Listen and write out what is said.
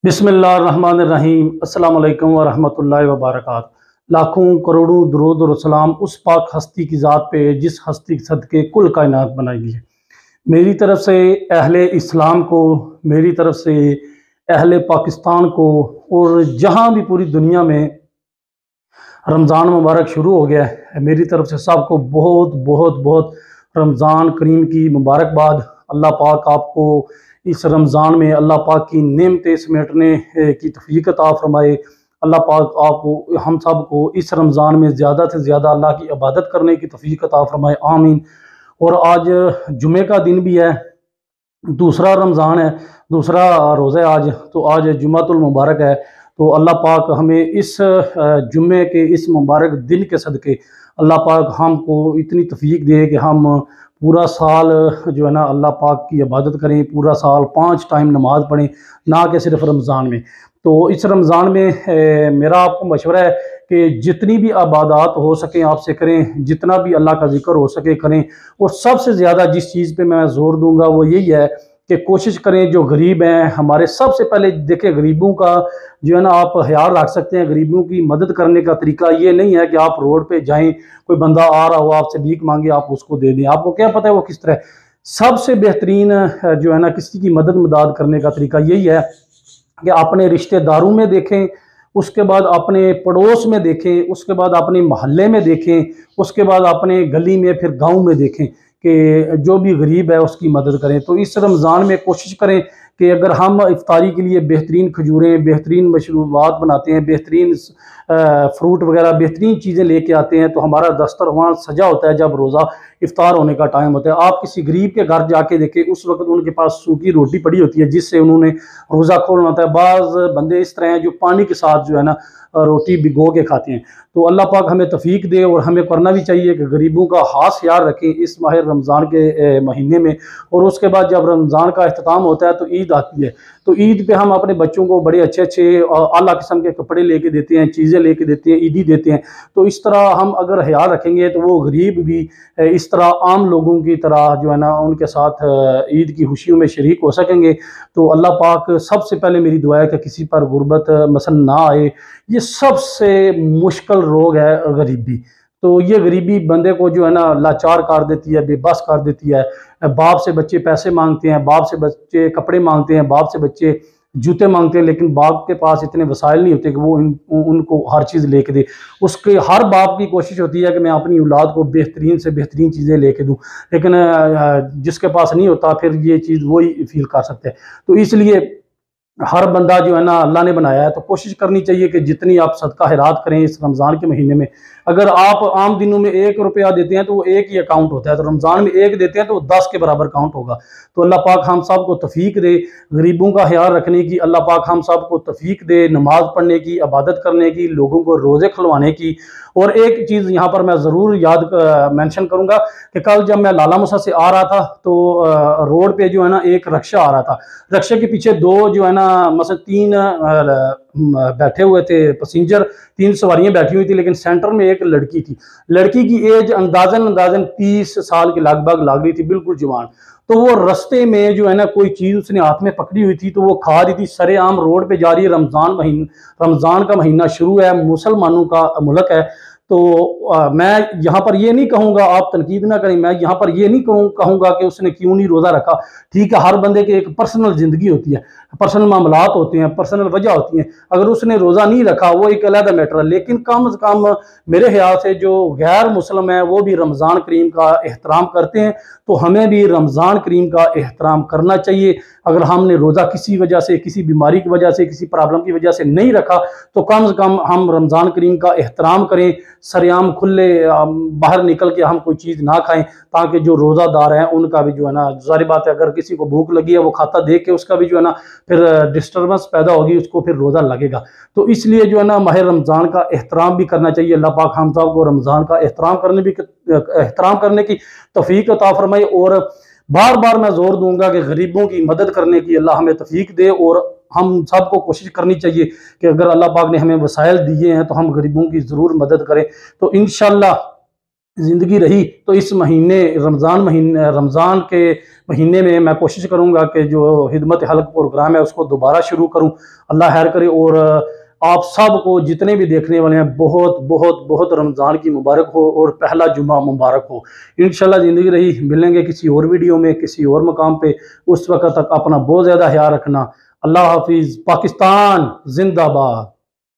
बिस्मिल्लाहिर्रहमानिर्रहीम। अस्सलाम वालेकुम वरहमतुल्लाहि वबरकातुहू। लाखों करोड़ों दुरूद और सलाम उस पाक हस्ती की ज़ात पे जिस हस्ती के सदके कुल कायनात बनाई गई है। मेरी तरफ से अहले इस्लाम को, मेरी तरफ से अहले पाकिस्तान को, और जहाँ भी पूरी दुनिया में रमज़ान मुबारक शुरू हो गया है, मेरी तरफ से सबको बहुत बहुत बहुत रमज़ान करीम की मुबारकबाद। अल्लाह पाक आपको इस रमज़ान में अल्लाह पाक की नेमतें समेटने की तौफीक अता फरमाए। अल्लाह पाक आपको, हम सब को इस रमज़ान में ज़्यादा से ज़्यादा अल्लाह की इबादत करने की तौफीक अता फरमाए, आमीन। और आज जुमे का दिन भी है, दूसरा रमज़ान है, दूसरा रोज़ा है आज। तो आज जुम्मतुल मुबारक है। तो अल्लाह पाक हमें इस जुम्मे के इस मुबारक दिन के सदके अल्लाह पाक हमको इतनी तौफीक दे कि हम पूरा साल जो है ना अल्लाह पाक की इबादत करें, पूरा साल 5 टाइम नमाज़ पढ़ें, ना कि सिर्फ रमज़ान में। तो इस रमज़ान में मेरा आपको मशवरा है कि जितनी भी इबादत हो सके आपसे करें, जितना भी अल्लाह का जिक्र हो सके करें। और सबसे ज़्यादा जिस चीज़ पे मैं ज़ोर दूंगा वो यही है कि कोशिश करें जो गरीब हैं हमारे, सबसे पहले देखें गरीबों का जो है ना आप ख्याल रख सकते हैं। गरीबों की मदद करने का तरीका ये नहीं है कि आप रोड पे जाएं, कोई बंदा आ रहा हो आपसे भीख मांगे, आप उसको दे दें। आपको क्या पता है वो किस तरह। सबसे बेहतरीन जो है ना किसी की मदद करने का तरीका यही है कि अपने रिश्तेदारों में देखें, उसके बाद अपने पड़ोस में देखें, उसके बाद अपने मोहल्ले में देखें, उसके बाद अपने गली में, फिर गांव में देखें कि जो भी गरीब है उसकी मदद करें। तो इस रमज़ान में कोशिश करें कि अगर हम इफ्तारी के लिए बेहतरीन खजूरें, बेहतरीन मशरूबात बनाते हैं, बेहतरीन फ्रूट वगैरह बेहतरीन चीज़ें लेके आते हैं, तो हमारा दस्तरखान सजा होता है जब रोज़ा इफ्तार होने का टाइम होता है। आप किसी गरीब के घर जाके देखें, उस वक्त उनके पास सूखी रोटी पड़ी होती है जिससे उन्होंने रोज़ा खोलना होता है। बाज़ बंदे इस तरह हैं जो पानी के साथ जो है ना रोटी भिगो के खाते हैं। तो अल्लाह पाक हमें तौफीक दे, और हमें करना भी चाहिए कि गरीबों का खास ख्याल रखें इस माह रमज़ान के महीने में। और उसके बाद जब रमज़ान का अख्ताम होता है तो ईद आती है। तो ईद पे हम अपने बच्चों को बड़े अच्छे अच्छे आला किस्म के कपड़े लेके देते हैं, चीज़ें लेके देते हैं, ईदी देते हैं। तो इस तरह हम अगर ख्याल रखेंगे तो वो गरीब भी इस तरह आम लोगों की तरह जो है ना उनके साथ ईद की खुशियों में शरीक हो सकेंगे। तो अल्लाह पाक, सबसे पहले मेरी दुआ है कि किसी पर गुर्बत मसन ना आए। ये सबसे मुश्किल रोग है गरीबी। तो ये गरीबी बंदे को जो है ना लाचार कर देती है, बेबस कर देती है। बाप से बच्चे पैसे मांगते हैं, बाप से बच्चे कपड़े मांगते हैं, बाप से बच्चे जूते मांगते हैं, लेकिन बाप के पास इतने वसाइल नहीं होते कि वो उनको हर चीज़ लेके दे। उसके हर बाप की कोशिश होती है कि मैं अपनी औलाद को बेहतरीन से बेहतरीन चीज़ें लेके दूँ, लेकिन जिसके पास नहीं होता फिर ये चीज़ वही फील कर सकते हैं। तो इसलिए हर बंदा जो है ना अल्लाह ने बनाया है, तो कोशिश करनी चाहिए कि जितनी आप सदका खैरात करें इस रमज़ान के महीने में। अगर आप आम दिनों में 1 रुपया देते हैं तो वो 1 ही अकाउंट होता है, तो रमज़ान में 1 देते हैं तो वो 10 के बराबर काउंट होगा। तो अल्लाह पाक हम सब को तौफीक दे गरीबों का ख्याल रखने की। अल्लाह पाक हम सब को तौफीक दे नमाज पढ़ने की, इबादत करने की, लोगों को रोज़े खुलवाने की। और एक चीज़ यहाँ पर मैं ज़रूर याद मेंशन करूँगा कि कल जब मैं लाला मूसा से आ रहा था तो रोड पे जो है ना एक रक्षा आ रहा था। रक्षा के पीछे 2 जो है ना मतलब 3 बैठे हुए थे पैसेंजर, 3 सवारियां बैठी हुई थी, लेकिन सेंटर में एक लड़की थी। लड़की की एज अंदाजन 30 साल के लगभग लग रही थी, बिल्कुल जवान। तो वो रास्ते में जो है ना कोई चीज़ उसने हाथ में पकड़ी हुई थी, तो वो खा रही थी, सरेआम रोड पे जा रही है। रमज़ान का महीना शुरू है, मुसलमानों का मुल्क है। तो मैं यहाँ पर ये नहीं कहूँगा, आप तनकीद ना करें, मैं यहाँ पर ये नहीं कहूँगा कि उसने क्यों नहीं रोज़ा रखा। ठीक है, हर बंदे की एक पर्सनल ज़िंदगी होती है, पर्सनल मामलात होते हैं, पर्सनल वजह होती हैं। अगर उसने रोज़ा नहीं रखा वो एक अलग मैटर है, लेकिन कम से कम मेरे ख्याल से जो गैर मुस्लिम है वो भी रमज़ान करीम का एहतराम करते हैं, तो हमें भी रमज़ान करीम का एहतराम करना चाहिए। अगर हमने रोज़ा किसी वजह से, किसी बीमारी की वजह से, किसी प्रॉब्लम की वजह से नहीं रखा, तो कम से कम हम रमज़ान करीम का एहतराम करें। सरेआम खुले बाहर निकल के हम कोई चीज़ ना खाएं, ताकि जो रोज़ादार हैं उनका भी जो है ना, ज़ाहिर बात है अगर किसी को भूख लगी है वो खाता देख के उसका भी जो है ना फिर डिस्टर्बेंस पैदा होगी, उसको फिर रोज़ा लगेगा। तो इसलिए जो है ना माह रमज़ान का एहतराम भी करना चाहिए। अल्लाह पाक हम सब को रमज़ान का एहतराम करने की तौफीक अता फरमाए। और बार बार मैं जोर दूंगा कि गरीबों की मदद करने की अल्लाह हमें तौफीक दे। और हम सबको कोशिश करनी चाहिए कि अगर अल्लाह पाक ने हमें वसाइल दिए हैं तो हम गरीबों की ज़रूर मदद करें। तो इंशाअल्लाह ज़िंदगी रही तो इस महीने रमज़ान के महीने में मैं कोशिश करूँगा कि जो हिदमत हल्क प्रोग्राम है उसको दोबारा शुरू करूँ। अल्लाह खैर करे और आप सब को जितने भी देखने वाले हैं बहुत बहुत बहुत रमज़ान की मुबारक हो और पहला जुमा मुबारक हो। इंशाल्लाह ज़िंदगी रही मिलेंगे किसी और वीडियो में किसी और मकाम पे। उस वक़्त तक अपना बहुत ज़्यादा ख्याल रखना। अल्लाह हाफ़िज़। पाकिस्तान ज़िंदाबाद।